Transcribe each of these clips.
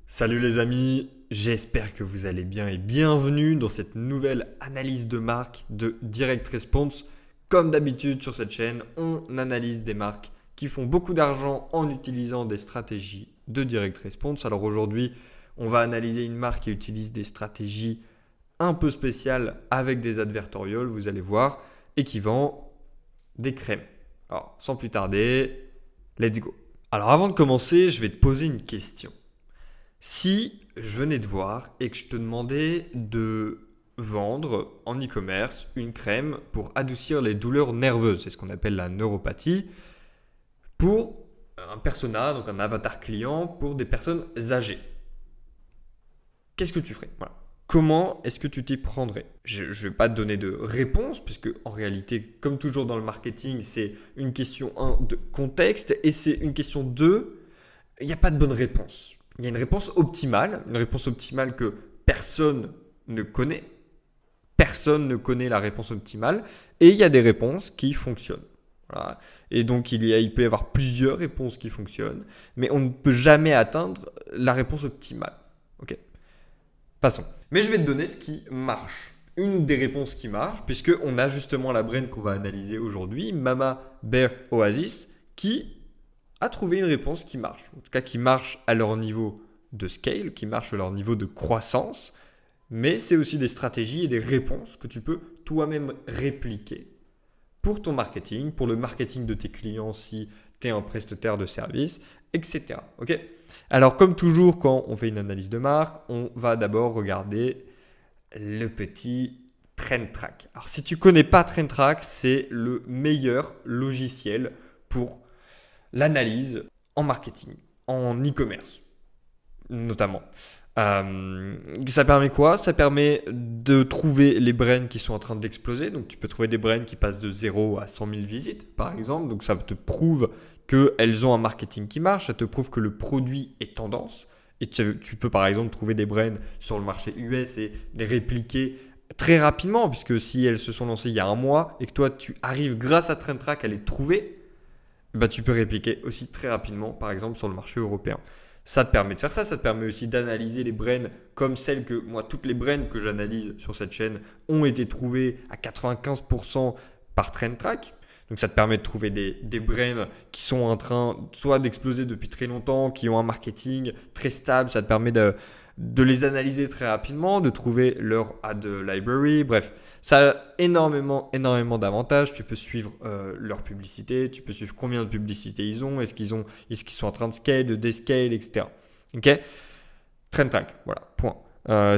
Salut les amis, j'espère que vous allez bien et bienvenue dans cette nouvelle analyse de marque de Direct Response. Comme d'habitude sur cette chaîne, on analyse des marques qui font beaucoup d'argent en utilisant des stratégies de Direct Response. Alors aujourd'hui, on va analyser une marque qui utilise des stratégies un peu spéciales avec des advertorials, vous allez voir, et qui vend des crèmes. Alors sans plus tarder, let's go. Alors avant de commencer, je vais te poser une question. Si je venais te voir et que je te demandais de vendre en e-commerce une crème pour adoucir les douleurs nerveuses, c'est ce qu'on appelle la neuropathie, pour un persona, donc un avatar client pour des personnes âgées, qu'est-ce que tu ferais? Voilà. Comment est-ce que tu t'y prendrais? Je ne vais pas te donner de réponse, puisque en réalité, comme toujours dans le marketing, c'est une question 1 de contexte et c'est une question 2, il n'y a pas de bonne réponse. Il y a une réponse optimale que personne ne connaît. Personne ne connaît la réponse optimale. Et il y a des réponses qui fonctionnent. Voilà. Et donc, il peut y avoir plusieurs réponses qui fonctionnent, mais on ne peut jamais atteindre la réponse optimale. Ok, passons. Mais je vais te donner ce qui marche. Une des réponses qui marche, puisqu'on a justement la brand qu'on va analyser aujourd'hui, Mama Bear Oasis, qui à trouver une réponse qui marche. En tout cas, qui marche à leur niveau de scale, qui marche à leur niveau de croissance. Mais c'est aussi des stratégies et des réponses que tu peux toi-même répliquer pour ton marketing, pour le marketing de tes clients si tu es un prestataire de service, etc. Ok. Alors, comme toujours, quand on fait une analyse de marque, on va d'abord regarder le petit Trend Track. Alors, si tu ne connais pas Trend Track, c'est le meilleur logiciel pour l'analyse en marketing, en e-commerce notamment. Ça permet quoi? Ça permet de trouver les brands qui sont en train d'exploser. Donc tu peux trouver des brands qui passent de 0 à 100 000 visites par exemple. Donc ça te prouve qu'elles ont un marketing qui marche, ça te prouve que le produit est tendance. Et tu peux par exemple trouver des brands sur le marché US et les répliquer très rapidement, puisque si elles se sont lancées il y a un mois et que toi tu arrives grâce à TrendTrack à les trouver, bah, tu peux répliquer aussi très rapidement, par exemple sur le marché européen. Ça te permet de faire ça, ça te permet aussi d'analyser les brands comme celles que moi, toutes les brands que j'analyse sur cette chaîne ont été trouvées à 95% par TrendTrack. Donc ça te permet de trouver des brands qui sont en train soit d'exploser depuis très longtemps, qui ont un marketing très stable, ça te permet de les analyser très rapidement, de trouver leur ad library, bref. Ça a énormément d'avantages. Tu peux suivre leur publicité, tu peux suivre combien de publicités ils ont, est-ce qu'ils sont en train de scale, de descale, etc. Ok. Trend Track, voilà, point.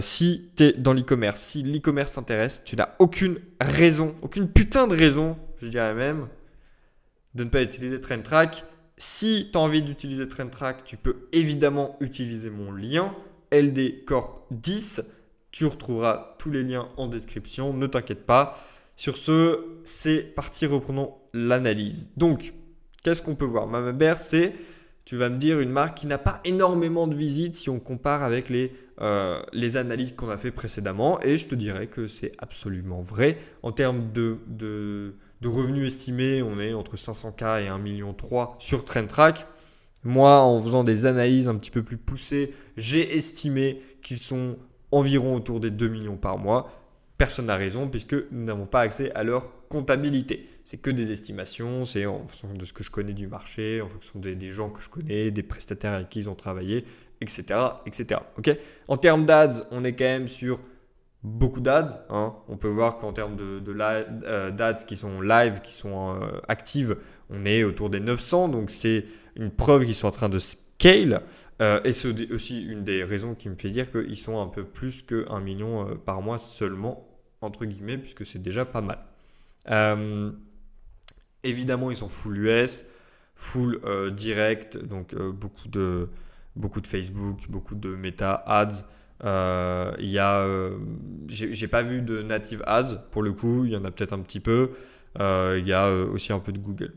Si tu es dans l'e-commerce, si l'e-commerce t'intéresse, tu n'as aucune raison, aucune putain de raison, je dirais même, de ne pas utiliser Trend Track. Si tu as envie d'utiliser Trend Track, tu peux évidemment utiliser mon lien LD Corp 10. Tu retrouveras tous les liens en description, ne t'inquiète pas. Sur ce, c'est parti, reprenons l'analyse. Donc, qu'est-ce qu'on peut voir? Mama Bear, c'est, tu vas me dire, une marque qui n'a pas énormément de visites si on compare avec les analyses qu'on a fait précédemment. Et je te dirais que c'est absolument vrai. En termes de revenus estimés, on est entre 500K et 1,3 million sur TrendTrack. Moi, en faisant des analyses un petit peu plus poussées, j'ai estimé qu'ils sont environ autour des 2 millions par mois. Personne n'a raison puisque nous n'avons pas accès à leur comptabilité. C'est que des estimations, c'est en fonction de ce que je connais du marché, en fonction des gens que je connais, des prestataires avec qui ils ont travaillé, etc. etc. Okay, en termes d'ads, on est quand même sur beaucoup d'ads. Hein. On peut voir qu'en termes d'ads qui sont live, qui sont actives, on est autour des 900. Donc c'est une preuve qu'ils sont en train de scale. Et c'est aussi une des raisons qui me fait dire qu'ils sont un peu plus que 1 million par mois seulement, entre guillemets, puisque c'est déjà pas mal. Évidemment, ils sont full US, full direct, donc beaucoup de Facebook, beaucoup de Meta Ads. J'ai pas vu de native ads pour le coup, il y en a peut-être un petit peu. Il y a aussi un peu de Google.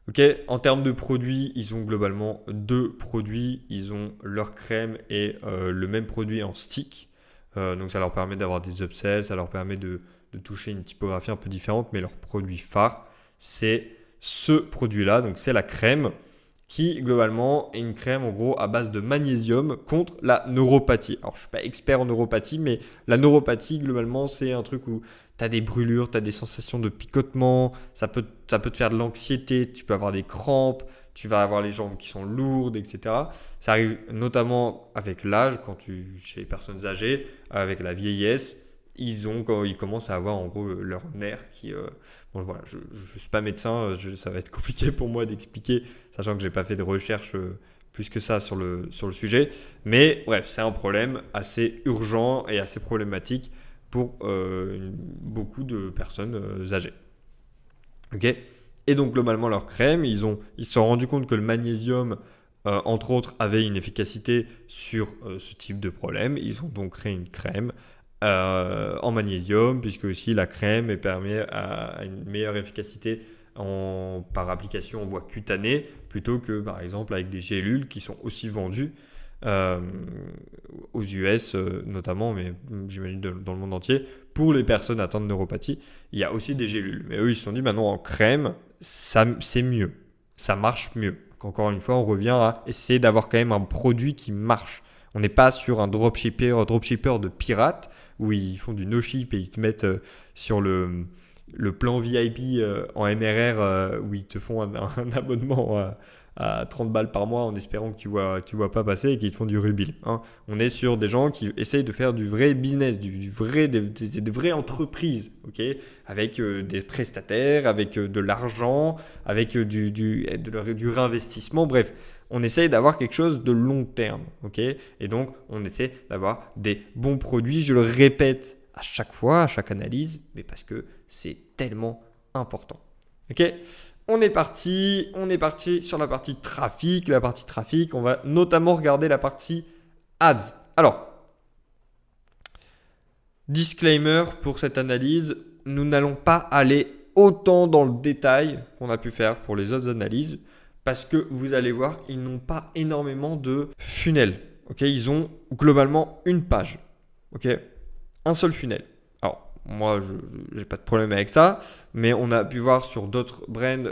Ok, en termes de produits, ils ont globalement 2 produits. Ils ont leur crème et le même produit en stick. Donc ça leur permet d'avoir des upsells, ça leur permet de toucher une typographie un peu différente, mais leur produit phare, c'est ce produit-là. Donc c'est la crème. qui globalement est une crème en gros à base de magnésium contre la neuropathie. Alors je suis pas expert en neuropathie, mais la neuropathie globalement c'est un truc où tu as des brûlures, tu as des sensations de picotement, ça peut te faire de l'anxiété, tu peux avoir des crampes, tu vas avoir les jambes qui sont lourdes, etc. Ça arrive notamment avec l'âge, chez les personnes âgées, avec la vieillesse, quand ils commencent à avoir en gros leurs nerfs qui... bon voilà, je ne suis pas médecin, ça va être compliqué pour moi d'expliquer, sachant que je n'ai pas fait de recherche plus que ça sur le sujet. Mais bref, c'est un problème assez urgent et assez problématique pour beaucoup de personnes âgées. Ok. Et donc globalement leur crème, ils se sont rendus compte que le magnésium, entre autres, avait une efficacité sur ce type de problème. Ils ont donc créé une crème en magnésium, puisque aussi la crème permet à une meilleure efficacité par application en voie cutanée, plutôt que par exemple avec des gélules qui sont aussi vendues euh, aux US notamment, mais j'imagine dans le monde entier, pour les personnes atteintes de neuropathie. Il y a aussi des gélules, mais eux ils se sont dit maintenant en crème, c'est mieux, ça marche mieux. Encore une fois, on revient à essayer d'avoir quand même un produit qui marche. On n'est pas sur un dropshipper de pirates où ils font du no-ship et ils te mettent sur le plan VIP en MRR où ils te font un abonnement à 30 balles par mois en espérant que tu vois pas passer et qu'ils te font du rebill. Hein. On est sur des gens qui essayent de faire du vrai business, des vraies entreprises, okay, avec des prestataires, avec de l'argent, avec du réinvestissement, bref. On essaye d'avoir quelque chose de long terme, ok? Et donc, on essaie d'avoir des bons produits. Je le répète à chaque fois, à chaque analyse, mais parce que c'est tellement important. Ok? On est parti sur la partie trafic. La partie trafic, on va notamment regarder la partie ads. Alors, disclaimer pour cette analyse, nous n'allons pas aller autant dans le détail qu'on a pu faire pour les autres analyses. Parce que vous allez voir, ils n'ont pas énormément de funnels. Okay, ils ont globalement une page. Okay, un seul funnel. Alors, moi, je n'ai pas de problème avec ça. Mais on a pu voir sur d'autres brands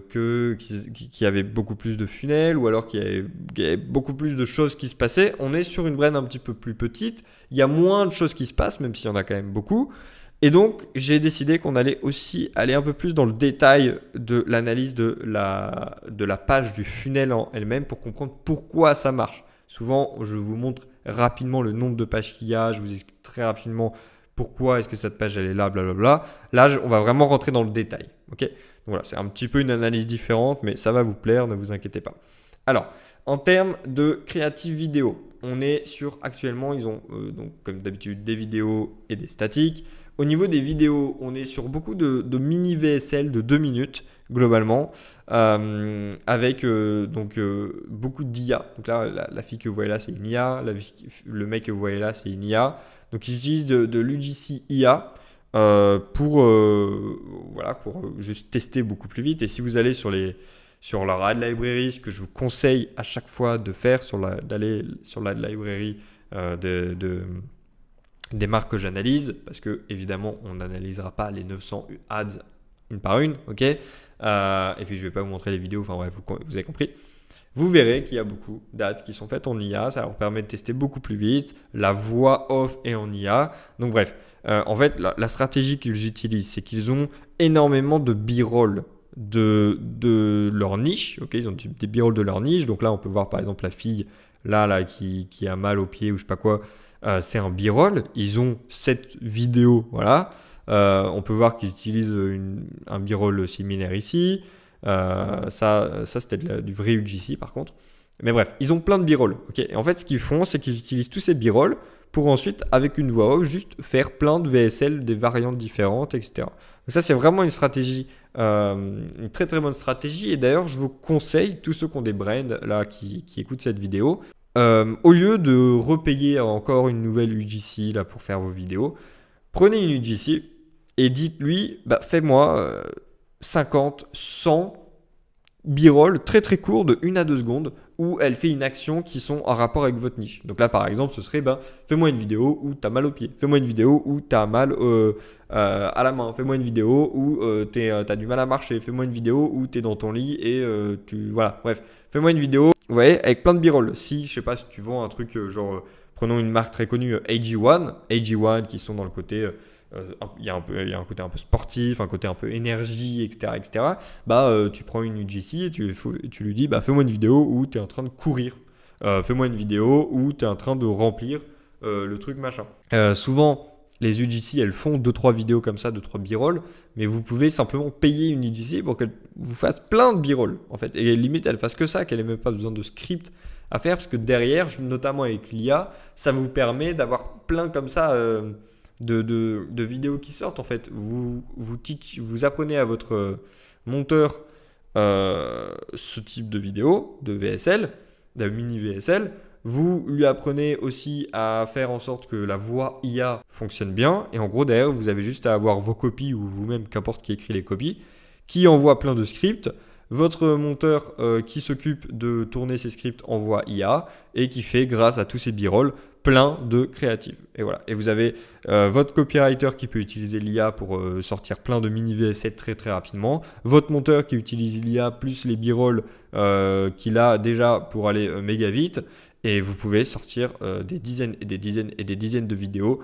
qui avaient beaucoup plus de funnels ou alors qu'il y avait beaucoup plus de choses qui se passaient. On est sur une brand un petit peu plus petite. Il y a moins de choses qui se passent, même s'il y en a quand même beaucoup. Et donc, j'ai décidé qu'on allait aussi aller un peu plus dans le détail de l'analyse de la page du funnel en elle-même pour comprendre pourquoi ça marche. Souvent, je vous montre rapidement le nombre de pages qu'il y a, je vous explique très rapidement pourquoi est-ce que cette page elle est là, blablabla. Là, on va vraiment rentrer dans le détail. Okay, donc voilà, c'est un petit peu une analyse différente, mais ça va vous plaire, ne vous inquiétez pas. Alors, en termes de créative vidéo, on est sur actuellement, ils ont donc comme d'habitude des vidéos et des statiques. Au niveau des vidéos, on est sur beaucoup de mini VSL de 2 minutes globalement, avec beaucoup d'IA. Donc là, la fille que vous voyez là, c'est une IA. Le mec que vous voyez là, c'est une IA. Donc ils utilisent de l'UGC IA pour juste tester beaucoup plus vite. Et si vous allez sur leur ad library, ce que je vous conseille à chaque fois de faire, d'aller sur l'ad library des marques que j'analyse, parce que évidemment on n'analysera pas les 900 ads une par une, ok, et puis je vais pas vous montrer les vidéos, enfin bref, vous avez compris. Vous verrez qu'il y a beaucoup d'ads qui sont faites en IA, ça leur permet de tester beaucoup plus vite, la voix off est en IA, donc bref, en fait la stratégie qu'ils utilisent, c'est qu'ils ont énormément de b-roll de leur niche, ok, ils ont des b-roll de leur niche, donc là on peut voir par exemple la fille là qui a mal au pied ou je sais pas quoi. C'est un b-roll, ils ont cette vidéo, voilà. On peut voir qu'ils utilisent un b-roll similaire ici. Ça c'était du vrai UGC par contre. Mais bref, ils ont plein de b-roll. Okay, et en fait, ce qu'ils font, c'est qu'ils utilisent tous ces b-roll pour ensuite, avec une voix off, juste faire plein de VSL, des variantes différentes, etc. Donc ça, c'est vraiment une stratégie, une très très bonne stratégie. Et d'ailleurs, je vous conseille, tous ceux qui ont des brands là, qui écoutent cette vidéo, au lieu de repayer encore une nouvelle UGC là, pour faire vos vidéos, prenez une UGC et dites-lui, fais-moi 50, 100 B-roll très très court de 1 à 2 secondes où elle fait une action qui sont en rapport avec votre niche. Donc là par exemple ce serait fais-moi une vidéo où tu as mal au pied, fais-moi une vidéo où tu as mal à la main, fais-moi une vidéo où tu as du mal à marcher, fais-moi une vidéo où tu es dans ton lit et voilà, bref, fais-moi une vidéo, vous voyez, avec plein de B-roll. Si je sais pas si tu vends un truc prenons une marque très connue, AG1 qui sont dans le côté il y a un côté un peu sportif, un côté un peu énergie, etc. etc. Tu prends une UGC et tu lui dis fais-moi une vidéo où tu es en train de courir. Fais-moi une vidéo où tu es en train de remplir le truc machin. Souvent, les UGC, elles font 2-3 vidéos comme ça, 2-3 b-roll, mais vous pouvez simplement payer une UGC pour qu'elle vous fasse plein de b-roll, en fait. Et limite, elle fasse que ça, qu'elle n'ait même pas besoin de script à faire, parce que derrière, notamment avec l'IA, ça vous permet d'avoir plein comme ça de vidéos qui sortent. En fait, vous apprenez à votre monteur ce type de vidéo, de VSL, de mini VSL. Vous lui apprenez aussi à faire en sorte que la voix IA fonctionne bien. Et en gros, derrière, vous avez juste à avoir vos copies ou vous-même, qu'importe qui écrit les copies, qui envoie plein de scripts. Votre monteur qui s'occupe de tourner ces scripts envoie IA et qui fait, grâce à tous ces b-roll, plein de créatives. Et voilà. Et vous avez votre copywriter qui peut utiliser l'IA pour sortir plein de mini VS7 très très rapidement. Votre monteur qui utilise l'IA plus les b-roll qu'il a déjà pour aller méga vite. Et vous pouvez sortir des dizaines et des dizaines et des dizaines de vidéos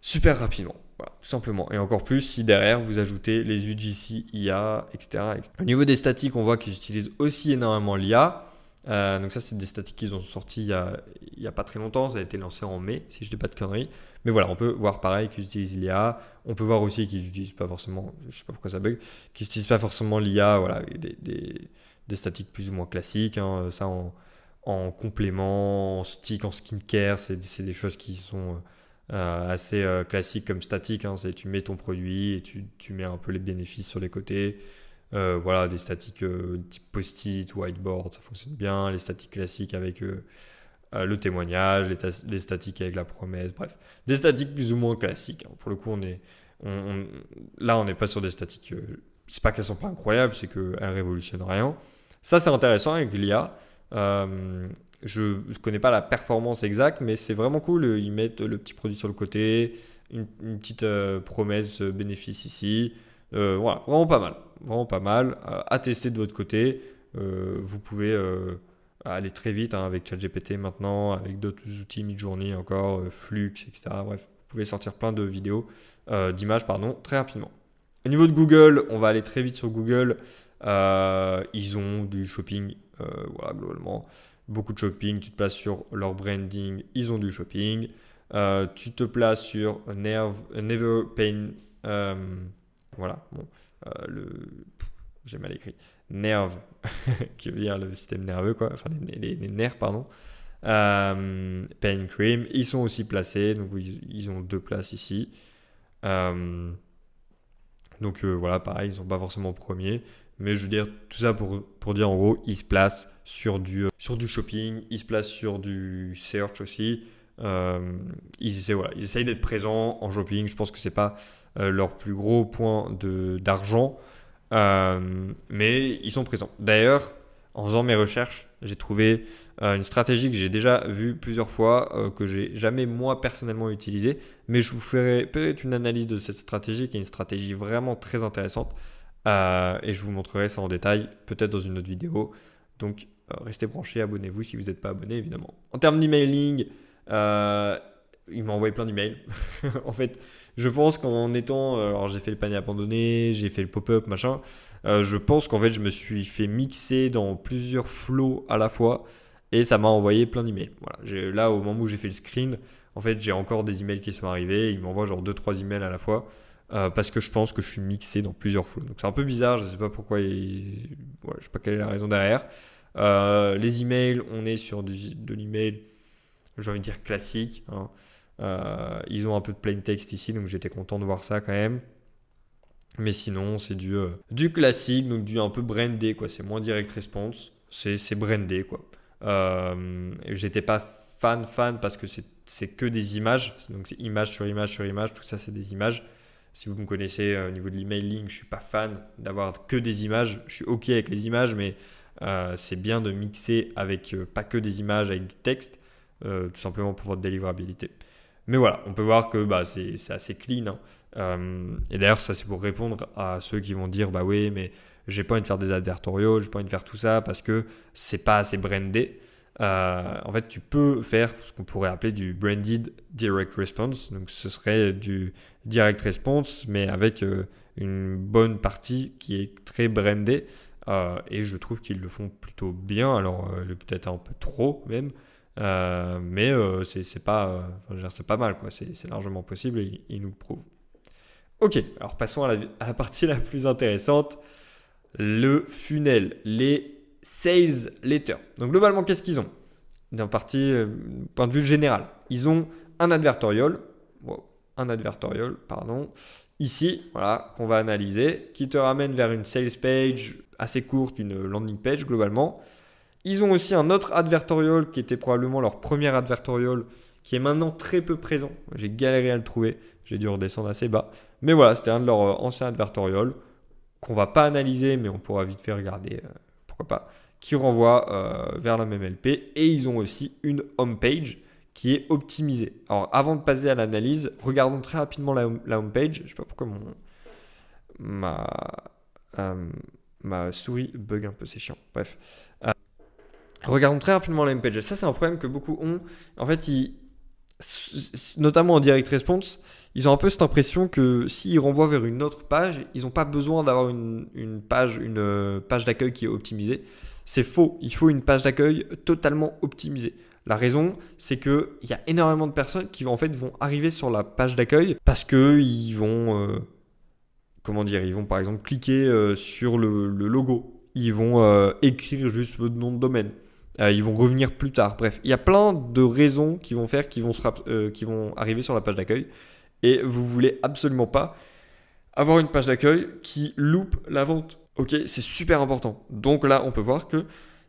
super rapidement. Voilà, tout simplement. Et encore plus si derrière vous ajoutez les UGC, IA, etc., etc. Au niveau des statiques, on voit qu'ils utilisent aussi énormément l'IA. Donc ça, c'est des statiques qu'ils ont sorties il y a pas très longtemps. Ça a été lancé en mai, si je ne dis pas de conneries. Mais voilà, on peut voir pareil qu'ils utilisent l'IA. On peut voir aussi qu'ils n'utilisent pas forcément, je ne sais pas pourquoi ça bug, qu'ils n'utilisent pas forcément l'IA. Voilà, des statiques plus ou moins classiques. Hein, ça en complément, en stick, en skincare, c'est des choses qui sont assez classiques comme statique. Hein, c'est tu mets ton produit et tu mets un peu les bénéfices sur les côtés. Voilà, des statiques type post-it, whiteboard, ça fonctionne bien. Les statiques classiques avec le témoignage, les statiques avec la promesse, bref. Des statiques plus ou moins classiques. Hein. Pour le coup, là, on n'est pas sur des statiques. C'est pas qu'elles sont pas incroyables, c'est qu'elles révolutionnent rien. Ça, c'est intéressant avec l'IA. Je ne connais pas la performance exacte, mais c'est vraiment cool. Ils mettent le petit produit sur le côté, une petite promesse bénéfice ici. Voilà, vraiment pas mal. Vraiment pas mal. À tester de votre côté. Vous pouvez aller très vite hein, avec ChatGPT maintenant, avec d'autres outils Midjourney encore, Flux, etc. Bref, vous pouvez sortir plein de vidéos, d'images, pardon, très rapidement. Au niveau de Google, on va aller très vite sur Google. Ils ont du shopping, voilà, globalement. Beaucoup de shopping, tu te places sur leur branding, ils ont du shopping. Tu te places sur Never Pain. Voilà, bon, j'ai mal écrit. Nerve, qui veut dire le système nerveux, quoi. Enfin, les nerfs, pardon. Pain Cream, ils sont aussi placés, donc ils ont 2 places ici. Donc voilà, pareil, ils ne sont pas forcément premiers. Mais je veux dire, tout ça pour dire en gros, ils se placent sur du shopping, ils se placent sur du search aussi. Ils essayent d'être présents en shopping. Je pense que ce n'est pas leur plus gros point d'argent. Mais ils sont présents. D'ailleurs, en faisant mes recherches, j'ai trouvé une stratégie que j'ai déjà vue plusieurs fois, que j'ai jamais moi personnellement utilisée. Mais je vous ferai peut-être une analyse de cette stratégie qui est une stratégie vraiment très intéressante. Et je vous montrerai ça en détail, peut-être dans une autre vidéo. Donc, restez branchés, abonnez-vous si vous n'êtes pas abonné, évidemment. En termes d'emailing, il m'a envoyé plein d'emails. En fait, je pense qu'en étant... alors, j'ai fait le panier abandonné, j'ai fait le pop-up, machin. Je pense qu'en fait, je me suis fait mixer dans plusieurs flows à la fois. Et ça m'a envoyé plein d'emails. Voilà. Là, au moment où j'ai fait le screen, en fait, j'ai encore des emails qui sont arrivés. Il m'envoie genre 2-3 emails à la fois. Parce que je pense que je suis mixé dans plusieurs flows. Donc c'est un peu bizarre, je ne sais pas pourquoi, je ne sais pas quelle est la raison derrière. Les emails, on est sur de l'email, j'ai envie de dire classique. Hein. Ils ont un peu de plain text ici, donc j'étais content de voir ça quand même. Mais sinon, c'est du classique, donc du un peu brandé, quoi. C'est moins direct response, c'est brandé, quoi. J'étais pas fan parce que c'est que des images, donc c'est image sur image sur image, tout ça c'est des images. Si vous me connaissez au niveau de l'emailing, je ne suis pas fan d'avoir que des images. Je suis OK avec les images, mais c'est bien de mixer avec pas que des images, avec du texte, tout simplement pour votre délivrabilité. Mais voilà, on peut voir que c'est assez clean, hein. Et d'ailleurs, ça c'est pour répondre à ceux qui vont dire bah oui, mais j'ai pas envie de faire des advertorials, j'ai pas envie de faire tout ça parce que c'est pas assez brandé. En fait, tu peux faire ce qu'on pourrait appeler du branded direct response. Donc, ce serait du direct response, mais avec une bonne partie qui est très brandée. Et je trouve qu'ils le font plutôt bien. Alors, peut-être un peu trop même. Mais c'est pas, c'est pas mal, quoi. C'est largement possible et ils nous le prouvent. Ok, alors passons à la partie la plus intéressante, le funnel, les sales letters. Donc globalement, qu'est-ce qu'ils ont? D'un point de vue général, ils ont un advertorial, ici, voilà, qu'on va analyser, qui te ramène vers une sales page assez courte, une landing page globalement. Ils ont aussi un autre advertorial qui était probablement leur premier advertorial, qui est maintenant très peu présent. J'ai galéré à le trouver, j'ai dû redescendre assez bas. Mais voilà, c'était un de leurs anciens advertorials qu'on va pas analyser, mais on pourra vite faire regarder, pourquoi pas, qui renvoie vers la même LP. Et ils ont aussi une home page qui est optimisée. Alors avant de passer à l'analyse, regardons très rapidement la home page. Je ne sais pas pourquoi ma souris bug un peu, c'est chiant. Bref. Regardons très rapidement la home page. Ça, c'est un problème que beaucoup ont. En fait, notamment en direct response, ils ont un peu cette impression que s'ils renvoient vers une autre page, ils n'ont pas besoin d'avoir une page d'accueil qui est optimisée. C'est faux, il faut une page d'accueil totalement optimisée. La raison, c'est qu'il y a énormément de personnes qui vont arriver sur la page d'accueil parce qu'ils vont, ils vont par exemple cliquer sur le logo. Ils vont écrire juste votre nom de domaine. Ils vont revenir plus tard. Bref, il y a plein de raisons qui vont faire qu'ils vont arriver sur la page d'accueil. Et vous voulez absolument pas avoir une page d'accueil qui loupe la vente. Ok, c'est super important. Donc là, on peut voir que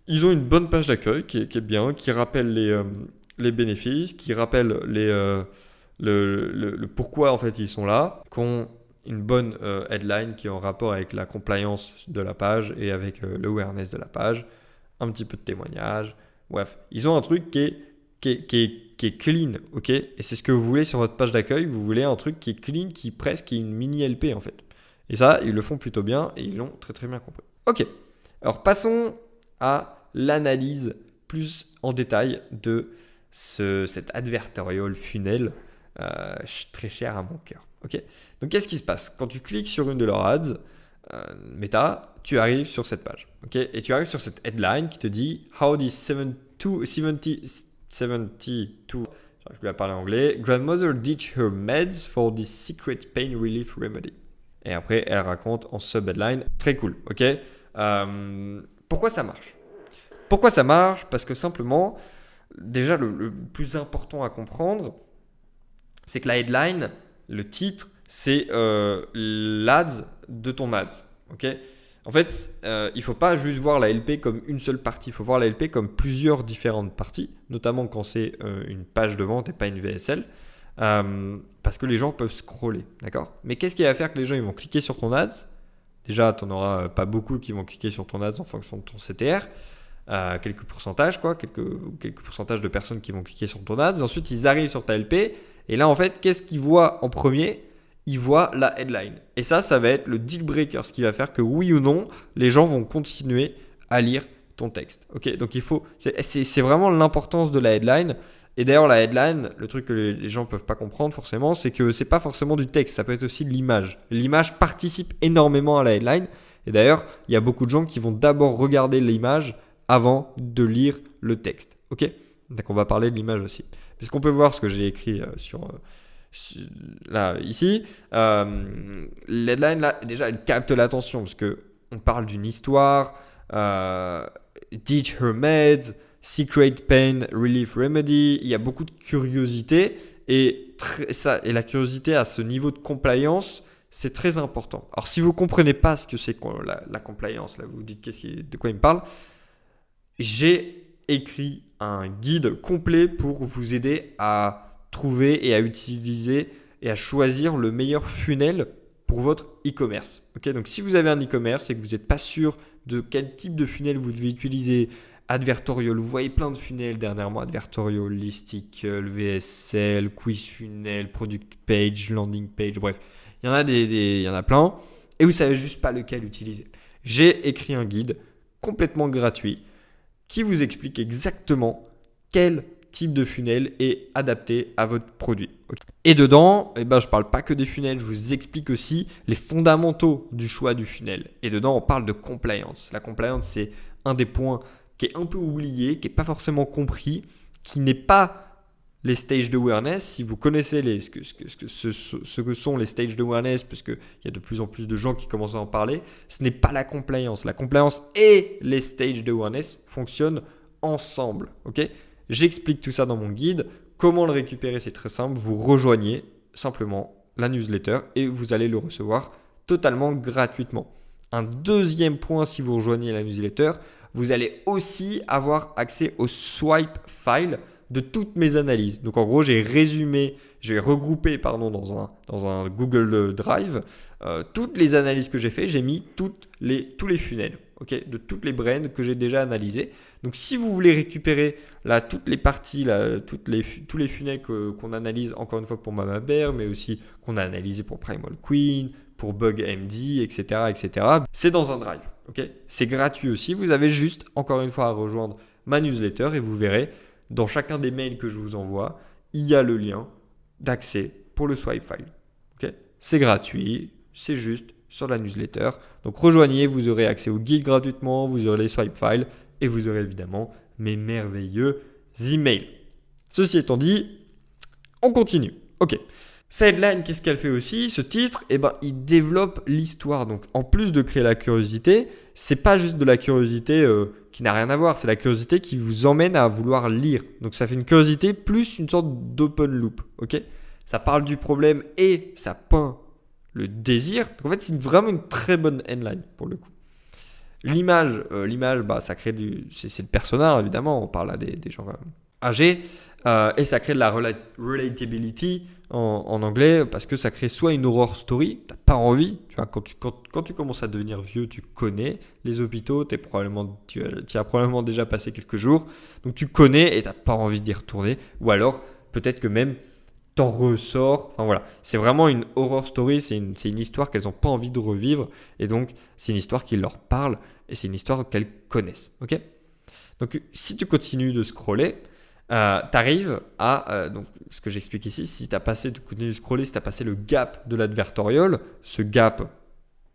ils ont une bonne page d'accueil qui est bien, qui rappelle les bénéfices, qui rappelle le pourquoi en fait ils sont là, qui ont une bonne headline qui est en rapport avec la compliance de la page et avec l'awareness de la page, un petit peu de témoignage. Bref, ils ont un truc qui est clean, ok? Et c'est ce que vous voulez sur votre page d'accueil. Vous voulez un truc qui est clean, qui est une mini LP en fait. Et ça, ils le font plutôt bien et ils l'ont très très bien compris. Ok, alors passons à l'analyse plus en détail de cet advertorial funnel très cher à mon cœur. Ok, donc qu'est-ce qui se passe? Quand tu cliques sur une de leurs ads, Meta, tu arrives sur cette page. Okay, et tu arrives sur cette headline qui te dit How this 72, je vais parler anglais, grandmother ditched her meds for this secret pain relief remedy. Et après, elle raconte en sub-headline, très cool, ok? Pourquoi ça marche? Pourquoi ça marche? Parce que simplement, déjà le plus important à comprendre, c'est que la headline, le titre, c'est l'ads de ton ads, ok? En fait, il ne faut pas juste voir la LP comme une seule partie. Il faut voir la LP comme plusieurs différentes parties, notamment quand c'est une page de vente et pas une VSL, parce que les gens peuvent scroller, d'accord? Mais qu'est-ce qui va faire que les gens ils vont cliquer sur ton ads? Déjà, tu n'en auras pas beaucoup qui vont cliquer sur ton ads en fonction de ton CTR. Quelques pourcentages, quelques pourcentages de personnes qui vont cliquer sur ton ads. Ensuite, ils arrivent sur ta LP. Et là, en fait, qu'est-ce qu'ils voient en premier? Ils voient la headline. Et ça va être le deal breaker, ce qui va faire que oui ou non, les gens vont continuer à lire ton texte. Ok, donc c'est vraiment l'importance de la headline. Et d'ailleurs, la headline, le truc que les gens ne peuvent pas comprendre forcément, c'est que c'est pas forcément du texte, ça peut être aussi de l'image. L'image participe énormément à la headline. Et d'ailleurs, il y a beaucoup de gens qui vont d'abord regarder l'image avant de lire le texte. Ok, donc on va parler de l'image aussi. Puisqu'on peut voir ce que j'ai écrit là, ici, l'headline là, déjà elle capte l'attention parce que on parle d'une histoire, Teach Her Meds, Secret Pain Relief Remedy. Il y a beaucoup de curiosité et la curiosité à ce niveau de compliance, c'est très important. Alors si vous comprenez pas ce que c'est la compliance, là vous vous dites de quoi il me parle, j'ai écrit un guide complet pour vous aider à trouver et à utiliser et à choisir le meilleur funnel pour votre e-commerce. Okay, donc si vous avez un e-commerce et que vous n'êtes pas sûr de quel type de funnel vous devez utiliser, Advertorial, vous voyez plein de funnels dernièrement, Advertorial, Listicle, VSL, Quiz Funnel, Product Page, Landing Page, bref, il y en a il y en a plein et vous savez juste pas lequel utiliser. J'ai écrit un guide complètement gratuit qui vous explique exactement quel type de funnel est adapté à votre produit. Okay. Et dedans, je ne parle pas que des funnels, je vous explique aussi les fondamentaux du choix du funnel. Et dedans, on parle de compliance. La compliance, c'est un des points qui est un peu oublié, qui n'est pas forcément compris, qui n'est pas les stages d'awareness. Si vous connaissez ce que sont les stages d'awareness, parce qu'il y a de plus en plus de gens qui commencent à en parler, ce n'est pas la compliance. La compliance et les stages d'awareness fonctionnent ensemble. Okay, j'explique tout ça dans mon guide. Comment le récupérer, c'est très simple. Vous rejoignez simplement la newsletter et vous allez le recevoir totalement gratuitement. Un deuxième point, si vous rejoignez la newsletter, vous allez aussi avoir accès au swipe file de toutes mes analyses. Donc en gros, j'ai regroupé dans un Google Drive toutes les analyses que j'ai fait. J'ai mis tous les funnels, okay, de toutes les brands que j'ai déjà analysées. Donc si vous voulez récupérer toutes les parties, tous les funnels qu'on analyse encore une fois pour Mama Bear, mais aussi qu'on a analysé pour Primal Queen, pour BugMD, etc., c'est dans un drive. Okay, c'est gratuit aussi. Vous avez juste encore une fois à rejoindre ma newsletter et vous verrez dans chacun des mails que je vous envoie, il y a le lien d'accès pour le swipe file. Okay, c'est gratuit, c'est juste sur la newsletter. Donc rejoignez, vous aurez accès au guide gratuitement, vous aurez les swipe files et vous aurez évidemment mes merveilleux emails. Ceci étant dit, on continue. Ok. Cette headline, qu'est-ce qu'elle fait aussi? Ce titre, il développe l'histoire. Donc, en plus de créer la curiosité, c'est pas juste de la curiosité qui n'a rien à voir. C'est la curiosité qui vous emmène à vouloir lire. Donc, ça fait une curiosité plus une sorte d'open loop. Ok, ça parle du problème et ça peint le désir. Donc, en fait, c'est vraiment une très bonne headline pour le coup. L'image, ça crée c'est le persona évidemment. On parle là des gens âgés et ça crée de la relatability en anglais parce que ça crée soit une horror story, t'as pas envie, tu vois, quand tu commences à devenir vieux, tu connais les hôpitaux, tu as probablement déjà passé quelques jours, donc tu connais et t'as pas envie d'y retourner, ou alors peut-être que même t'en ressors, enfin voilà, c'est vraiment une horror story, c'est une histoire qu'elles n'ont pas envie de revivre et donc c'est une histoire qui leur parle et c'est une histoire qu'elles connaissent, ok? Donc si tu continues de scroller, tu arrives à, donc ce que j'explique ici, si tu continues de scroller, si tu as passé le gap de l'advertorial, ce gap,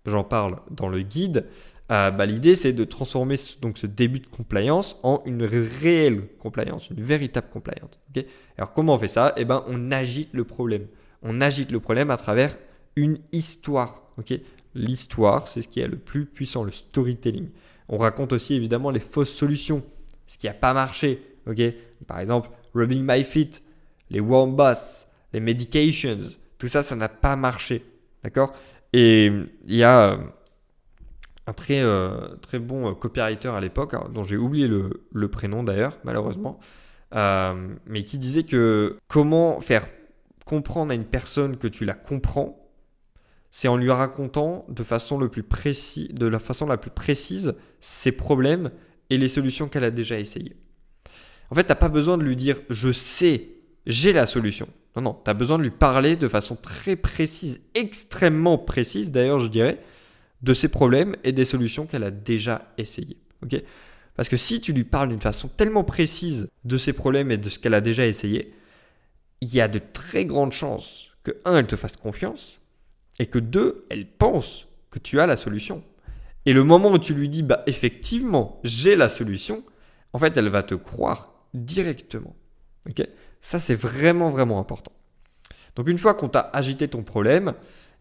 j'en parle dans le guide, l'idée c'est de transformer donc ce début de compliance en une réelle compliance, une véritable compliance. Okay, alors comment on fait ça? On agite le problème. On agite le problème à travers une histoire. Okay, l'histoire, c'est ce qui est le plus puissant, le storytelling. On raconte aussi évidemment les fausses solutions, ce qui n'a pas marché. Okay, par exemple, rubbing my feet, les warm baths, les medications, tout ça, ça n'a pas marché. D'accord? Et il y a un très bon copywriter à l'époque, dont j'ai oublié le prénom d'ailleurs, malheureusement, mais qui disait que comment faire comprendre à une personne que tu la comprends, c'est en lui racontant de la façon la plus précise ses problèmes et les solutions qu'elle a déjà essayées. En fait, tu n'as pas besoin de lui dire « je sais, j'ai la solution ». Non, tu as besoin de lui parler de façon très précise, extrêmement précise d'ailleurs, je dirais, de ses problèmes et des solutions qu'elle a déjà essayées. Okay, parce que si tu lui parles d'une façon tellement précise de ses problèmes et de ce qu'elle a déjà essayé, il y a de très grandes chances que, 1, elle te fasse confiance et que 2, elle pense que tu as la solution. Et le moment où tu lui dis « effectivement, j'ai la solution », en fait, elle va te croire directement. Okay, ça, c'est vraiment, vraiment important. Donc, une fois qu'on t'a agité ton problème,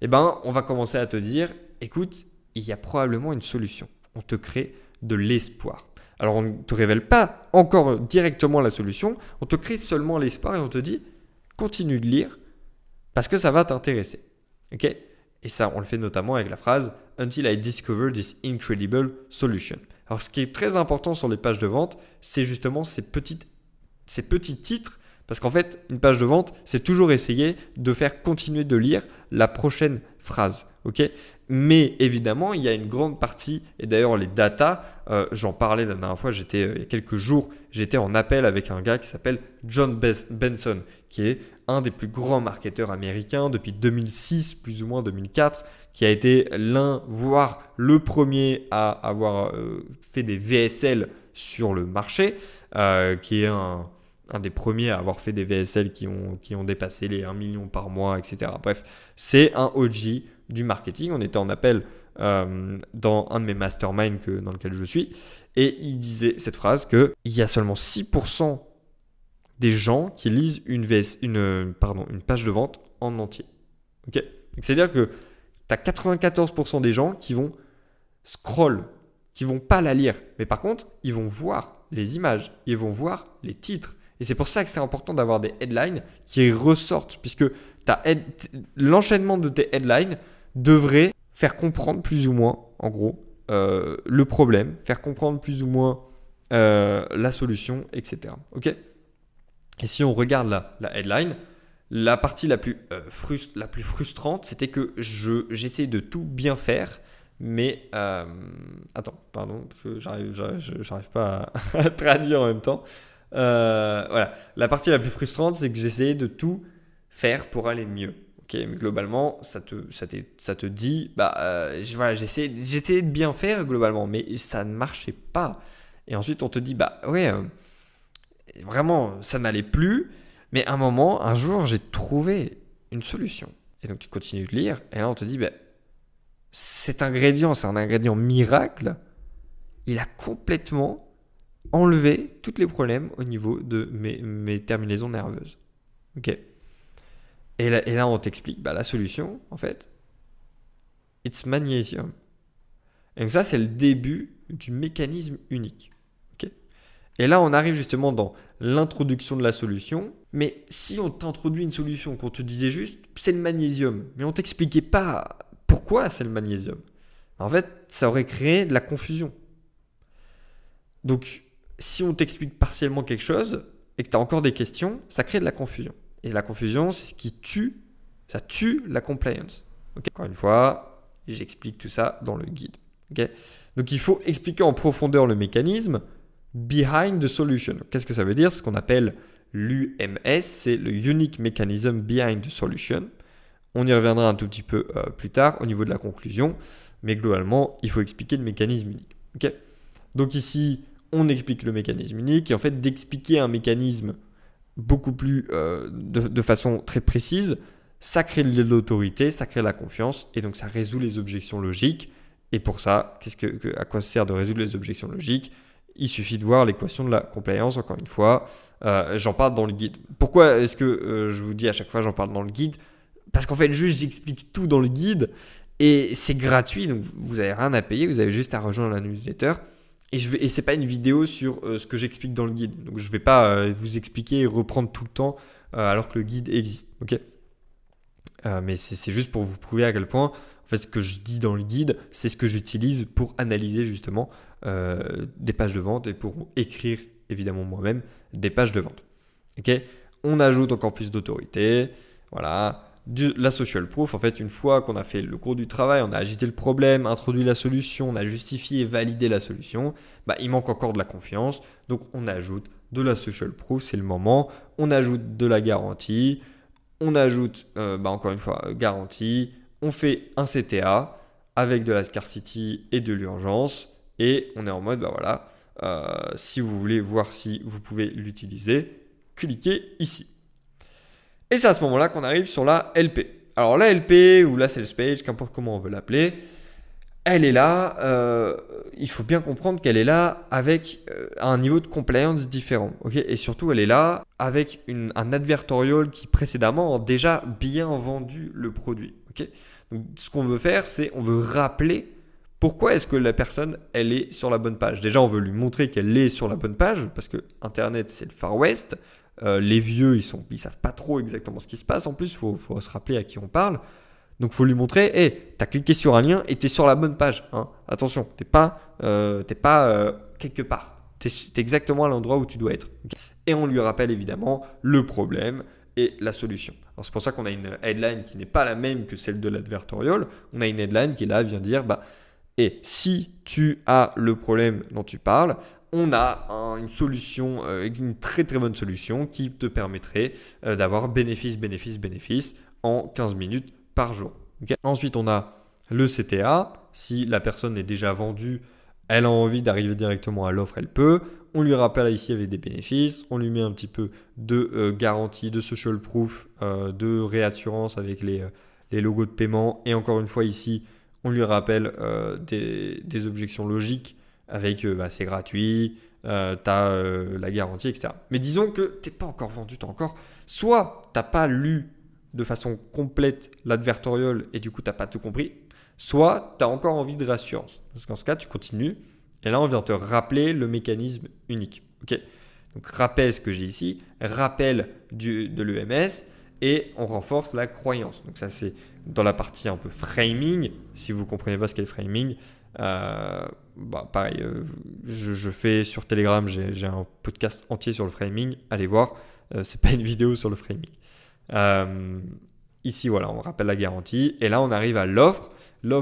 on va commencer à te dire « écoute, il y a probablement une solution. » On te crée de l'espoir. Alors, on ne te révèle pas encore directement la solution, on te crée seulement l'espoir et on te dit « continue de lire parce que ça va t'intéresser. » Okay, et ça, on le fait notamment avec la phrase « Until I discover this incredible solution ». Alors, ce qui est très important sur les pages de vente, c'est justement ces petits titres Parce qu'en fait, une page de vente, c'est toujours essayer de faire continuer de lire la prochaine phrase. Okay, mais évidemment, il y a une grande partie, et d'ailleurs les datas, j'en parlais la dernière fois, il y a quelques jours, j'étais en appel avec un gars qui s'appelle John Benson, qui est un des plus grands marketeurs américains depuis 2006, plus ou moins 2004, qui a été l'un, voire le premier à avoir fait des VSL sur le marché, qui est un des premiers à avoir fait des VSL qui ont dépassé les 1 million par mois, etc. Bref, c'est un OG du marketing. On était en appel dans un de mes masterminds dans lequel je suis, et il disait cette phrase qu'il y a seulement 6% des gens qui lisent une page de vente en entier. Okay, c'est-à-dire que tu as 94% des gens qui vont scroll, qui vont pas la lire, mais par contre, ils vont voir les images, ils vont voir les titres. Et c'est pour ça que c'est important d'avoir des headlines qui ressortent, puisque l'enchaînement de tes headlines devrait faire comprendre plus ou moins, en gros, le problème, faire comprendre plus ou moins la solution, etc. Okay, et si on regarde la headline, la partie la plus frustrante, c'était que j'essayais de tout bien faire, mais attends, pardon, parce que j'arrive pas à traduire en même temps. Voilà, la partie la plus frustrante, c'est que j'essayais de tout faire pour aller mieux. Okay, mais globalement, ça te dit, voilà, j'essayais de bien faire globalement, mais ça ne marchait pas. Et ensuite, on te dit, ouais, vraiment, ça n'allait plus. Mais à un jour, j'ai trouvé une solution. Et donc, tu continues de lire, et là, on te dit, cet ingrédient, c'est un ingrédient miracle. Il a complètement enlevé tous les problèmes au niveau de mes terminaisons nerveuses. Ok. Et là, on t'explique, la solution, en fait, it's magnesium. Et donc ça, c'est le début du mécanisme unique. Okay, et là, on arrive justement dans l'introduction de la solution. Mais si on t'introduit une solution, qu'on te disait juste, c'est le magnésium, mais on ne t'expliquait pas pourquoi c'est le magnésium, en fait, ça aurait créé de la confusion. Donc, si on t'explique partiellement quelque chose et que tu as encore des questions, ça crée de la confusion. Et la confusion, c'est ce qui tue la compliance. Okay, encore une fois, j'explique tout ça dans le guide. Okay, donc, il faut expliquer en profondeur le mécanisme behind the solution. Qu'est-ce que ça veut dire? Ce qu'on appelle l'UMS, c'est le Unique Mechanism Behind the Solution. On y reviendra un tout petit peu plus tard au niveau de la conclusion, mais globalement, il faut expliquer le mécanisme unique. Okay, donc ici, on explique le mécanisme unique, et en fait, d'expliquer un mécanisme beaucoup plus de façon très précise, ça crée de l'autorité, ça crée la confiance, et donc ça résout les objections logiques. Et pour ça, à quoi sert de résoudre les objections logiques? Il suffit de voir l'équation de la compliance, encore une fois. J'en parle dans le guide. Pourquoi est-ce que je vous dis à chaque fois j'en parle dans le guide? Parce qu'en fait, juste j'explique tout dans le guide et c'est gratuit, donc vous n'avez rien à payer, vous avez juste à rejoindre la newsletter. Et ce n'est pas une vidéo sur ce que j'explique dans le guide. Donc je ne vais pas vous expliquer et reprendre tout le temps alors que le guide existe. Okay, mais c'est juste pour vous prouver à quel point en fait, ce que je dis dans le guide, c'est ce que j'utilise pour analyser justement des pages de vente et pour écrire évidemment moi-même des pages de vente. Okay, on ajoute encore plus d'autorité. Voilà. La social proof, en fait, une fois qu'on a fait le cours du travail, on a agité le problème, introduit la solution, on a justifié et validé la solution, il manque encore de la confiance. Donc, on ajoute de la social proof, c'est le moment. On ajoute de la garantie. On ajoute, encore une fois, garantie. On fait un CTA avec de la scarcity et de l'urgence. Et on est en mode, si vous voulez voir si vous pouvez l'utiliser, cliquez ici. Et c'est à ce moment-là qu'on arrive sur la LP. Alors la LP ou la sales page, qu'importe comment on veut l'appeler, elle est là, il faut bien comprendre qu'elle est là avec un niveau de compliance différent. Okay, et surtout, elle est là avec un advertorial qui précédemment a déjà bien vendu le produit. Okay, donc, ce qu'on veut faire, c'est on veut rappeler pourquoi est-ce que la personne, elle est sur la bonne page. Déjà, on veut lui montrer qu'elle est sur la bonne page parce que Internet, c'est le Far West. Les vieux, ils savent pas trop exactement ce qui se passe. En plus, il faut se rappeler à qui on parle. Donc, il faut lui montrer, hey, tu as cliqué sur un lien et tu es sur la bonne page. Hein. Attention, tu n'es pas quelque part. Tu es exactement à l'endroit où tu dois être. Okay, et on lui rappelle évidemment le problème et la solution. Alors c'est pour ça qu'on a une headline qui n'est pas la même que celle de l'advertorial. On a une headline qui là vient dire et si tu as le problème dont tu parles, on a une solution, une très très bonne solution qui te permettrait d'avoir bénéfice en 15 minutes par jour. Okay. Ensuite, on a le CTA. Si la personne est déjà vendue, elle a envie d'arriver directement à l'offre, elle peut. On lui rappelle ici avec des bénéfices. On lui met un petit peu de garantie, de social proof, de réassurance avec les logos de paiement. Et encore une fois ici, on lui rappelle des objections logiques avec c'est gratuit, tu as la garantie, etc. Mais disons que tu n'es pas encore vendu, soit tu n'as pas lu de façon complète l'advertorial et du coup tu n'as pas tout compris, soit tu as encore envie de réassurance. Parce qu'en ce cas, tu continues et là on vient te rappeler le mécanisme unique. Okay. Donc rappel ce que j'ai ici, rappel de l'EMS et on renforce la croyance. Donc ça c'est dans la partie un peu framing. Si vous ne comprenez pas ce qu'est le framing, pareil, je fais sur Telegram, j'ai un podcast entier sur le framing, allez voir, c'est pas une vidéo sur le framing. Ici voilà, on rappelle la garantie et là on arrive à l'offre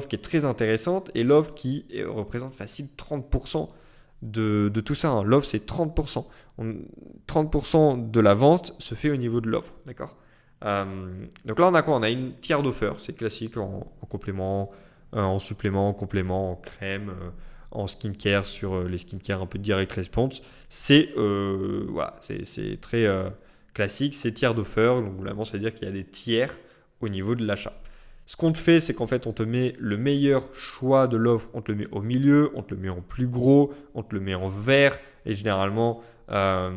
qui est très intéressante et l'offre qui représente facile 30% de tout ça, hein. L'offre c'est 30%. 30% de la vente se fait au niveau de l'offre, d'accord. Donc là on a quoi? On a une tier d'offer, c'est classique en complément, en supplément, en complément, en crème, en skincare sur les skincare un peu direct response. C'est très classique, c'est tiers d'offer. Donc vraiment, ça veut dire qu'il y a des tiers au niveau de l'achat. Ce qu'on te fait, c'est qu'en fait, on te met le meilleur choix de l'offre, on te le met au milieu, on te le met en plus gros, on te le met en vert. Et généralement, là,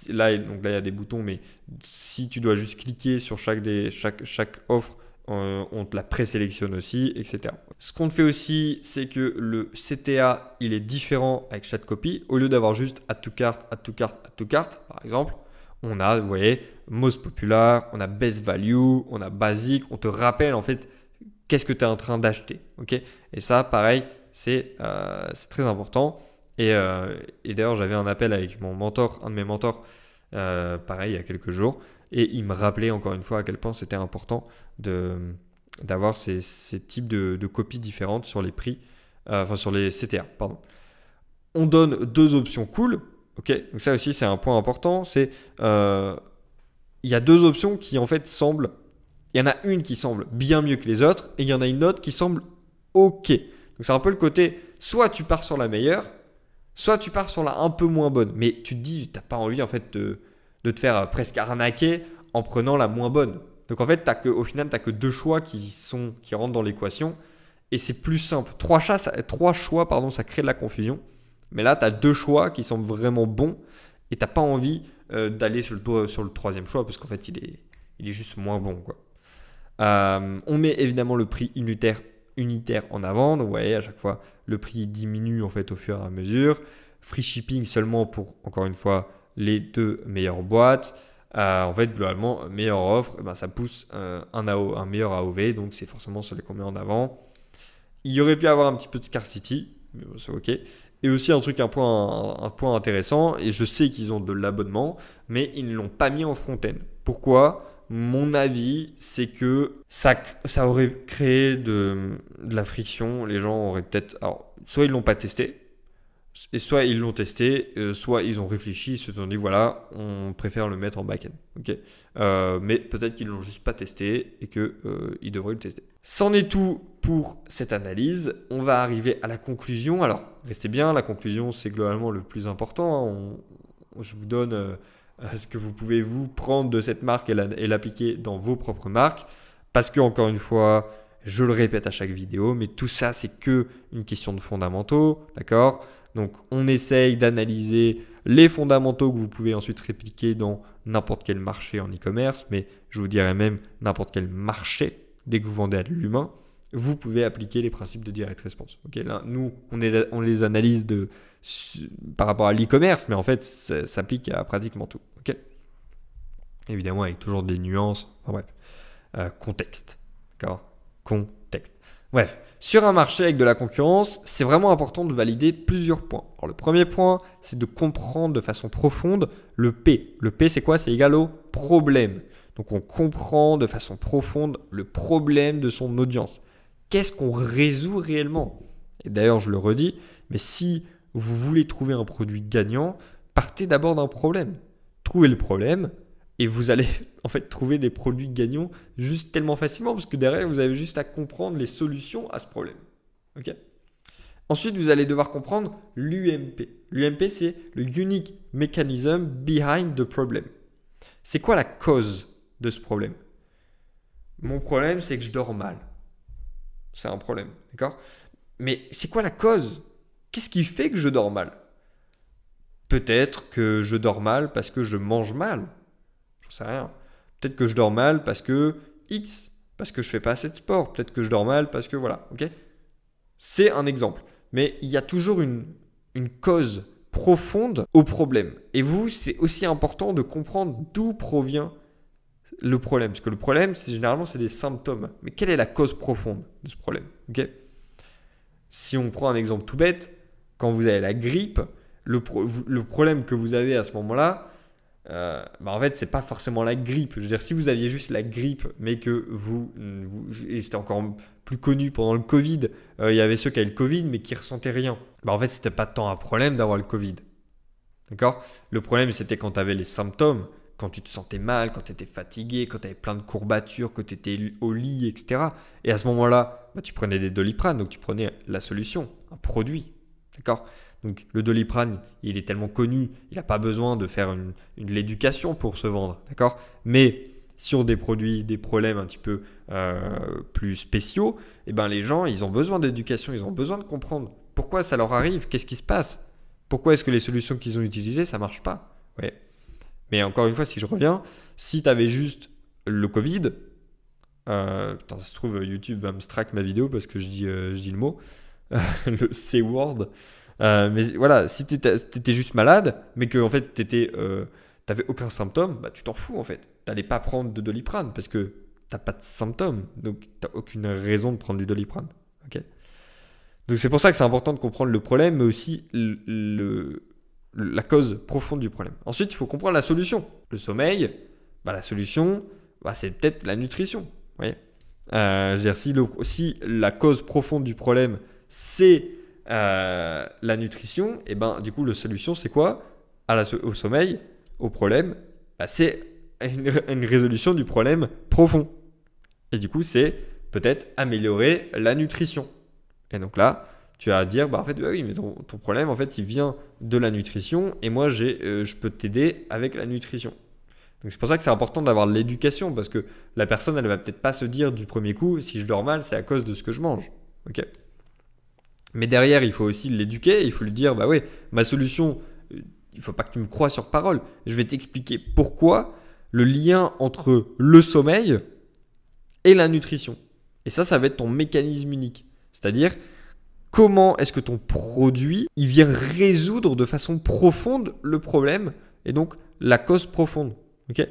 il y a des boutons, mais si tu dois juste cliquer sur chaque offre, on te la présélectionne aussi, etc. Ce qu'on te fait aussi, c'est que le CTA, il est différent avec chaque copie. Au lieu d'avoir juste add to cart, par exemple, on a, vous voyez, most popular, on a best value, on a basic. On te rappelle en fait qu'est-ce que tu es en train d'acheter. Okay. Et ça, pareil, c'est très important. Et d'ailleurs, j'avais un appel avec un de mes mentors, pareil, il y a quelques jours. Et il me rappelait encore une fois à quel point c'était important d'avoir ces types de copies différentes sur les prix, sur les CTA. Pardon. On donne deux options cool. Okay. Donc ça aussi, c'est un point important. Il y a deux options qui en fait semblent. Il y en a une qui semble bien mieux que les autres et il y en a une autre qui semble OK. Donc c'est un peu le côté, soit tu pars sur la meilleure, soit tu pars sur la un peu moins bonne. Mais tu te dis, tu n'as pas envie en fait de te faire presque arnaquer en prenant la moins bonne. Donc en fait, au final, tu n'as que deux choix qui rentrent dans l'équation et c'est plus simple. Trois choix, ça crée de la confusion. Mais là, tu as deux choix qui semblent vraiment bons et tu n'as pas envie d'aller sur le troisième choix parce qu'en fait, il est juste moins bon, quoi. On met évidemment le prix unitaire en avant. Donc, vous voyez, à chaque fois, le prix diminue en fait au fur et à mesure. Free shipping seulement pour, encore une fois, les deux meilleures boîtes. En fait, globalement, meilleure offre, ça pousse un meilleur AOV. Donc, c'est forcément celui qu'on met en avant. Il y aurait pu avoir un petit peu de scarcity, mais bon, c'est OK. Et aussi un point intéressant, et je sais qu'ils ont de l'abonnement, mais ils ne l'ont pas mis en front-end. Pourquoi ? Mon avis, c'est que ça aurait créé de la friction. Les gens auraient peut-être... Alors, soit ils ne l'ont pas testé, et soit ils l'ont testé, soit ils ont réfléchi, ils se sont dit, voilà, on préfère le mettre en back-end. Okay. Mais peut-être qu'ils ne l'ont juste pas testé et qu'ils devraient le tester. C'en est tout pour cette analyse. On va arriver à la conclusion. Alors, restez bien, la conclusion, c'est globalement le plus important. Je vous donne ce que vous pouvez vous prendre de cette marque et l'appliquer dans vos propres marques. Parce que, encore une fois, je le répète à chaque vidéo, mais tout ça, c'est que une question de fondamentaux, d'accord ? Donc, on essaye d'analyser les fondamentaux que vous pouvez ensuite répliquer dans n'importe quel marché en e-commerce, mais je vous dirais même n'importe quel marché, dès que vous vendez à de l'humain, vous pouvez appliquer les principes de direct response. Okay, là, nous, on les analyse par rapport à l'e-commerce, mais en fait, ça s'applique à pratiquement tout. Okay, évidemment, avec toujours des nuances. Enfin, bref, contexte. D'accord ? Contexte. Bref, sur un marché avec de la concurrence, c'est vraiment important de valider plusieurs points. Alors, le premier point, c'est de comprendre de façon profonde le P. Le P, c'est quoi? C'est égal au problème. Donc, on comprend de façon profonde le problème de son audience. Qu'est-ce qu'on résout réellement? Et d'ailleurs, je le redis, mais si vous voulez trouver un produit gagnant, partez d'abord d'un problème. Trouvez le problème et vous allez en fait trouver des produits gagnants juste tellement facilement parce que derrière, vous avez juste à comprendre les solutions à ce problème. Ok? Ensuite, vous allez devoir comprendre l'UMP. L'UMP, c'est le Unique Mechanism Behind the Problem. C'est quoi la cause de ce problème? Mon problème, c'est que je dors mal. C'est un problème, d'accord? Mais c'est quoi la cause? Qu'est-ce qui fait que je dors mal? Peut-être que je dors mal parce que je mange mal. J'en sais rien. Peut-être que je dors mal parce que X, parce que je fais pas assez de sport. Peut-être que je dors mal parce que voilà, ok? C'est un exemple. Mais il y a toujours une cause profonde au problème. Et vous, c'est aussi important de comprendre d'où provient le problème. Parce que le problème, généralement, c'est des symptômes. Mais quelle est la cause profonde de ce problème? Ok? Si on prend un exemple tout bête, quand vous avez la grippe, le problème que vous avez à ce moment-là, en fait, c'est pas forcément la grippe. Je veux dire, si vous aviez juste la grippe, mais que et c'était encore plus connu pendant le Covid, il y avait ceux qui avaient le Covid, mais qui ressentaient rien. En fait, c'était pas tant un problème d'avoir le Covid. D'accord? Le problème, c'était quand tu avais les symptômes, quand tu te sentais mal, quand tu étais fatigué, quand tu avais plein de courbatures, que tu étais au lit, etc. Et à ce moment-là, tu prenais des Doliprane, donc tu prenais la solution, un produit. D'accord? Donc le Doliprane, il est tellement connu, il n'a pas besoin de faire de l'éducation pour se vendre. D'accord? Mais sur des produits, des problèmes un petit peu plus spéciaux, eh ben, les gens, ils ont besoin d'éducation, ils ont besoin de comprendre pourquoi ça leur arrive, qu'est-ce qui se passe. Pourquoi est-ce que les solutions qu'ils ont utilisées, ça ne marche pas? Ouais. Mais encore une fois, si je reviens, si tu avais juste le Covid, putain, ça se trouve, YouTube va me strike ma vidéo parce que je dis le mot, le C-word. Mais voilà, si tu étais juste malade, mais que en fait, tu n'avais aucun symptôme, tu t'en fous en fait. Tu n'allais pas prendre de Doliprane parce que tu n'as pas de symptômes. Donc, tu n'as aucune raison de prendre du Doliprane. Okay? Donc c'est pour ça que c'est important de comprendre le problème, mais aussi la cause profonde du problème. Ensuite, il faut comprendre la solution. Le sommeil, la solution, c'est peut-être la nutrition. Vous voyez? Je veux dire, si la cause profonde du problème, c'est la nutrition, et du coup, la solution, c'est quoi? Au sommeil, au problème, c'est une résolution du problème profond. Et du coup, c'est peut-être améliorer la nutrition. Et donc là, tu vas dire, en fait, oui, mais ton problème, en fait, il vient de la nutrition et moi, je peux t'aider avec la nutrition. Donc c'est pour ça que c'est important d'avoir de l'éducation parce que la personne, elle va peut-être pas se dire du premier coup, si je dors mal, c'est à cause de ce que je mange. Ok? Mais derrière, il faut aussi l'éduquer, il faut lui dire, oui, ma solution, il faut pas que tu me crois sur parole. Je vais t'expliquer pourquoi le lien entre le sommeil et la nutrition. Et ça va être ton mécanisme unique. C'est-à-dire, comment est-ce que ton produit, il vient résoudre de façon profonde le problème et donc la cause profonde. Okay?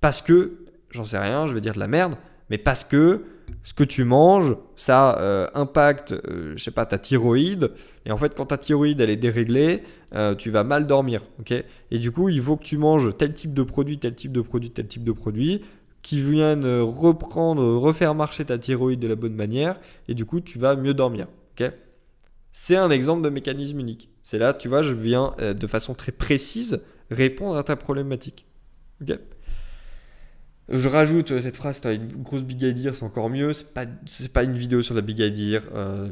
Parce que, j'en sais rien, je vais dire de la merde, mais parce que ce que tu manges, ça impacte, je sais pas, ta thyroïde. Et en fait, quand ta thyroïde, elle est déréglée, tu vas mal dormir. Okay? Et du coup, il faut que tu manges tel type de produit, tel type de produit, tel type de produit qui viennent refaire marcher ta thyroïde de la bonne manière et du coup, tu vas mieux dormir. Okay? C'est un exemple de mécanisme unique. C'est là, tu vois, je viens de façon très précise répondre à ta problématique. Okay? Je rajoute cette phrase, tu as une grosse big idea, c'est encore mieux. C'est pas une vidéo sur la big idea.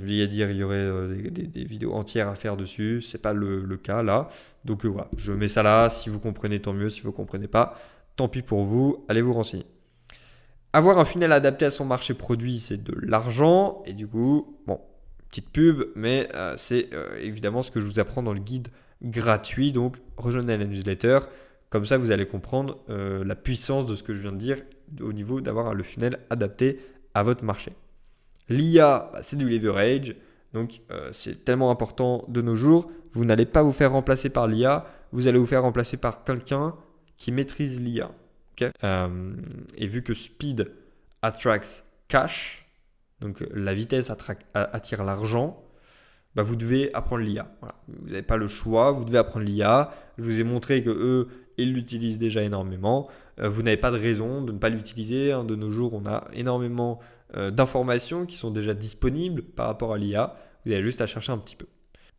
Big idea, il y aurait des vidéos entières à faire dessus. C'est pas le cas là. Donc voilà, je mets ça là. Si vous comprenez, tant mieux. Si vous comprenez pas, tant pis pour vous. Allez vous renseigner. Avoir un funnel adapté à son marché produit, c'est de l'argent. Et du coup, petite pub, mais c'est évidemment ce que je vous apprends dans le guide gratuit. Donc, rejoignez la newsletter. Comme ça, vous allez comprendre la puissance de ce que je viens de dire au niveau d'avoir le funnel adapté à votre marché. L'IA, c'est du leverage. Donc, c'est tellement important de nos jours. Vous n'allez pas vous faire remplacer par l'IA. Vous allez vous faire remplacer par quelqu'un qui maîtrise l'IA. Okay? Et vu que speed attracts cash, donc la vitesse attire l'argent, bah, vous devez apprendre l'IA. Voilà. Vous n'avez pas le choix, vous devez apprendre l'IA. Je vous ai montré que eux, ils l'utilisent déjà énormément. Vous n'avez pas de raison de ne pas l'utiliser. De nos jours, on a énormément d'informations qui sont déjà disponibles par rapport à l'IA. Vous avez juste à chercher un petit peu.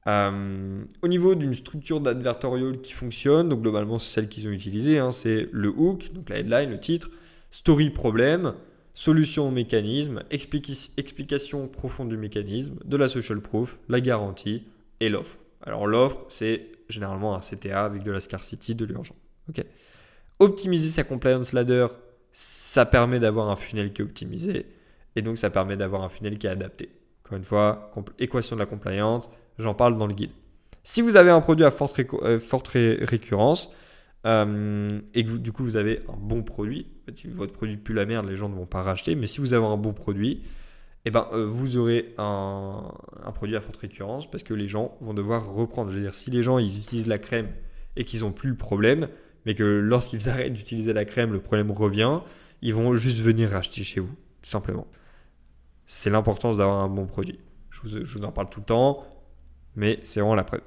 Au niveau d'une structure d'advertorial qui fonctionne, donc globalement c'est celle qu'ils ont utilisée, c'est le hook, donc la headline, le titre, story problème, solution au mécanisme, explication profonde du mécanisme, de la social proof, la garantie et l'offre. Alors l'offre, c'est généralement un CTA avec de la scarcity, de l'urgent. Okay. Optimiser sa compliance ladder, ça permet d'avoir un funnel qui est optimisé et donc ça permet d'avoir un funnel qui est adapté. Encore une fois, équation de la compliance, j'en parle dans le guide. Si vous avez un produit à forte récurrence et que du coup vous avez un bon produit, en fait, si votre produit pue la merde, les gens ne vont pas racheter, mais si vous avez un bon produit, vous aurez un produit à forte récurrence parce que les gens vont devoir reprendre. Je veux dire, si les gens ils utilisent la crème et qu'ils n'ont plus le problème, mais que lorsqu'ils arrêtent d'utiliser la crème, le problème revient, ils vont juste venir racheter chez vous, tout simplement. C'est l'importance d'avoir un bon produit. Je vous en parle tout le temps, mais c'est vraiment la preuve.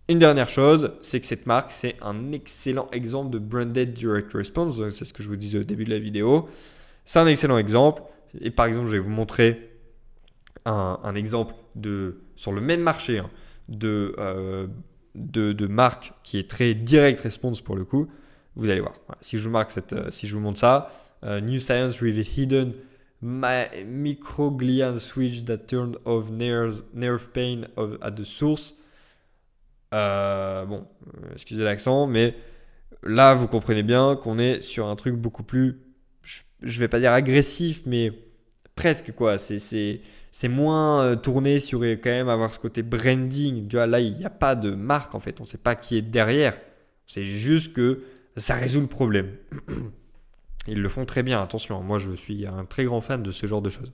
Une dernière chose, c'est que cette marque, c'est un excellent exemple de branded direct response. C'est ce que je vous disais au début de la vidéo. C'est un excellent exemple. Et par exemple, je vais vous montrer un exemple sur le même marché de marque qui est très direct response pour le coup. Vous allez voir. Voilà. Si je vous montre ça, New Science revealed hidden microglial switch that turned off nerve pain at the source. Excusez l'accent, mais là vous comprenez bien qu'on est sur un truc beaucoup plus, je vais pas dire agressif, mais presque quoi. C'est moins tourné sur quand même avoir ce côté branding. Tu vois, là il n'y a pas de marque en fait, on ne sait pas qui est derrière. C'est juste que ça résout le problème. Ils le font très bien, attention. Moi je suis un très grand fan de ce genre de choses.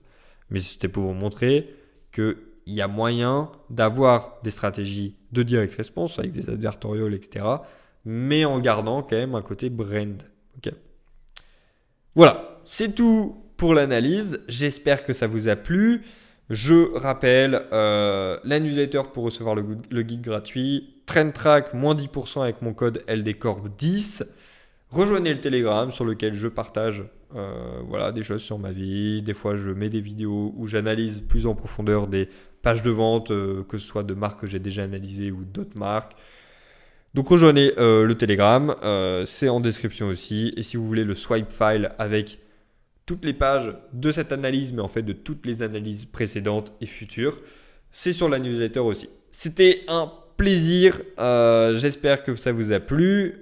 Mais c'était pour vous montrer que il y a moyen d'avoir des stratégies de direct response avec des advertorials, etc. Mais en gardant quand même un côté brand. Okay. Voilà, c'est tout pour l'analyse. J'espère que ça vous a plu. Je rappelle la newsletter pour recevoir le guide gratuit. Trend Track, moins 10% avec mon code LDCorp10. Rejoignez le Telegram sur lequel je partage des choses sur ma vie. Des fois, je mets des vidéos où j'analyse plus en profondeur des pages de vente, que ce soit de marques que j'ai déjà analysées ou d'autres marques. Donc, rejoignez le Telegram. C'est en description aussi. Et si vous voulez le swipe file avec toutes les pages de cette analyse, mais en fait de toutes les analyses précédentes et futures, c'est sur la newsletter aussi. C'était un plaisir. J'espère que ça vous a plu.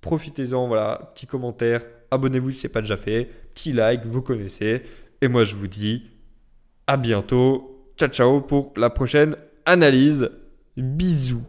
Profitez-en, voilà, petit commentaire, abonnez-vous si ce n'est pas déjà fait, petit like, vous connaissez. Et moi, je vous dis à bientôt. Ciao, ciao pour la prochaine analyse. Bisous.